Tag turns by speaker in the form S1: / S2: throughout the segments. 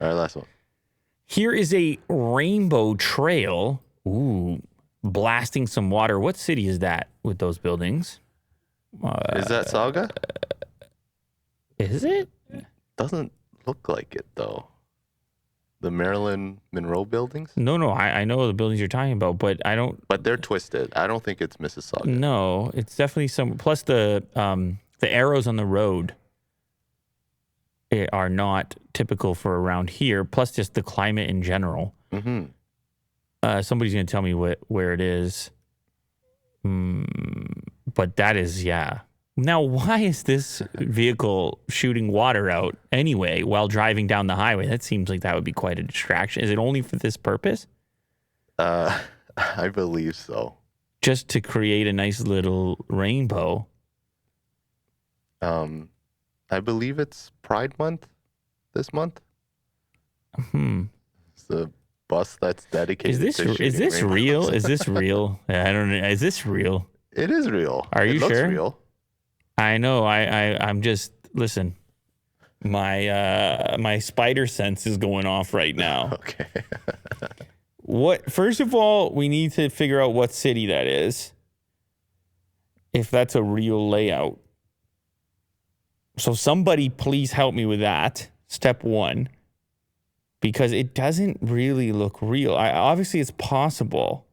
S1: All right, last one.
S2: Here is a rainbow trail. Ooh, blasting some water. What city is that with those buildings?
S1: Is that Saga?
S2: Is it?
S1: Doesn't look like it, though. The Marilyn Monroe buildings?
S2: No, I know the buildings you're talking about, but I don't.
S1: But they're twisted. I don't think it's Mississauga.
S2: No, it's definitely some. Plus the arrows on the road are not typical for around here. Plus just the climate in general.
S1: Mm-hmm.
S2: Somebody's gonna tell me where it is. But that is, yeah. Now, why is this vehicle shooting water out anyway while driving down the highway? That seems like that would be quite a distraction. Is it only for this purpose?
S1: I believe so.
S2: Just to create a nice little rainbow.
S1: I believe it's Pride Month this month. It's the bus that's dedicated
S2: Is this real? Is this real? I don't know. Is this real?
S1: It is real.
S2: Are you
S1: sure? It looks real.
S2: I know. I'm just listen. My spider sense is going off right now.
S1: Okay.
S2: First of all, we need to figure out what city that is. If that's a real layout. So somebody please help me with that. Step one. Because it doesn't really look real. Obviously it's possible.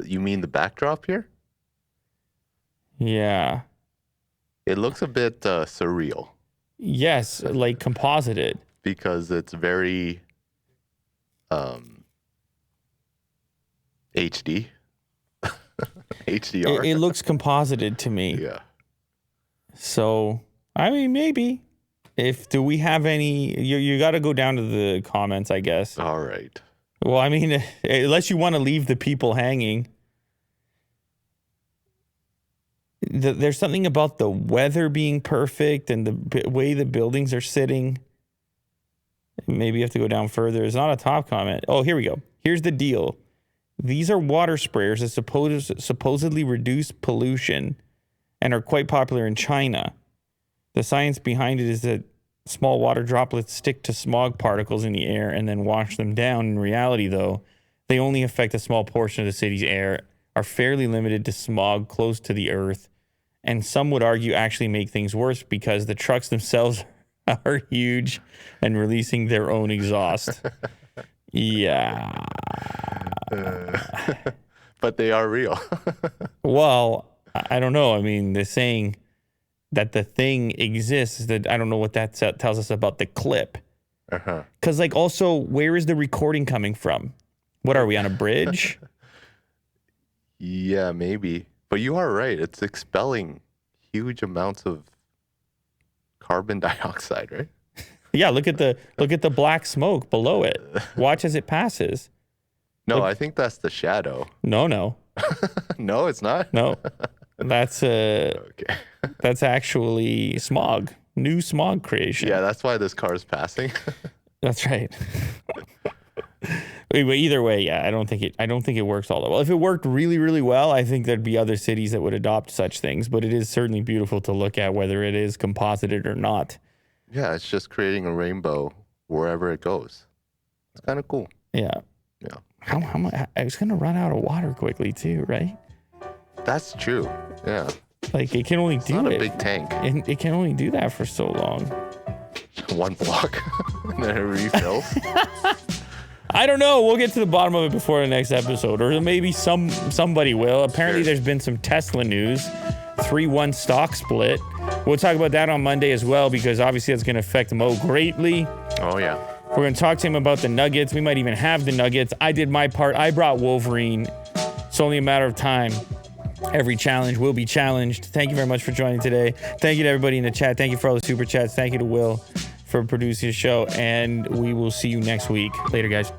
S1: You mean the backdrop here?
S2: Yeah.
S1: It looks a bit surreal.
S2: Yes, like composited.
S1: Because it's very HD. HDR.
S2: It looks composited to me.
S1: Yeah.
S2: So, I mean, maybe. Do we have any... You got to go down to the comments, I guess.
S1: All right.
S2: Well, I mean, unless you want to leave the people hanging. There's something about the weather being perfect and the way the buildings are sitting. Maybe you have to go down further. It's not a top comment. Oh, here we go. Here's the deal. These are water sprayers that supposedly reduce pollution and are quite popular in China. The science behind it is that small water droplets stick to smog particles in the air and then wash them down. In reality, though, they only affect a small portion of the city's air, are fairly limited to smog close to the earth, and some would argue actually make things worse because the trucks themselves are huge and releasing their own exhaust. Yeah.
S1: But they are real.
S2: Well, I don't know. I mean, they're saying that the thing exists. That I don't know what that tells us about the clip. Because, like, also, where is the recording coming from? What are we, on a bridge?
S1: Yeah, maybe. But you are right. It's expelling huge amounts of carbon dioxide, right?
S2: Yeah, look at the black smoke below it. Watch as it passes.
S1: No, I think that's the shadow.
S2: No.
S1: No, it's not?
S2: No. That's
S1: okay.
S2: That's actually smog. New smog creation.
S1: Yeah, that's why this car is passing.
S2: That's right. But either way, yeah, I don't think it works all that well. If it worked really, really well, I think there'd be other cities that would adopt such things. But it is certainly beautiful to look at, whether it is composited or not.
S1: Yeah, it's just creating a rainbow wherever it goes. It's kind of cool.
S2: Yeah.
S1: Yeah.
S2: How much? It's gonna run out of water quickly too, right?
S1: That's true. Yeah.
S2: Like it can only do
S1: not
S2: it.
S1: a big tank.
S2: And it can only do that for so long.
S1: One block, and then it refills.
S2: I don't know. We'll get to the bottom of it before the next episode, or maybe somebody will. Apparently, There's been some Tesla news. 3-1 stock split. We'll talk about that on Monday as well, because obviously that's going to affect Mo greatly.
S1: Oh, yeah.
S2: We're going to talk to him about the Nuggets. We might even have the Nuggets. I did my part. I brought Wolverine. It's only a matter of time. Every challenge will be challenged. Thank you very much for joining today. Thank you to everybody in the chat. Thank you for all the super chats. Thank you to Will for producing the show. And we will see you next week. Later, guys.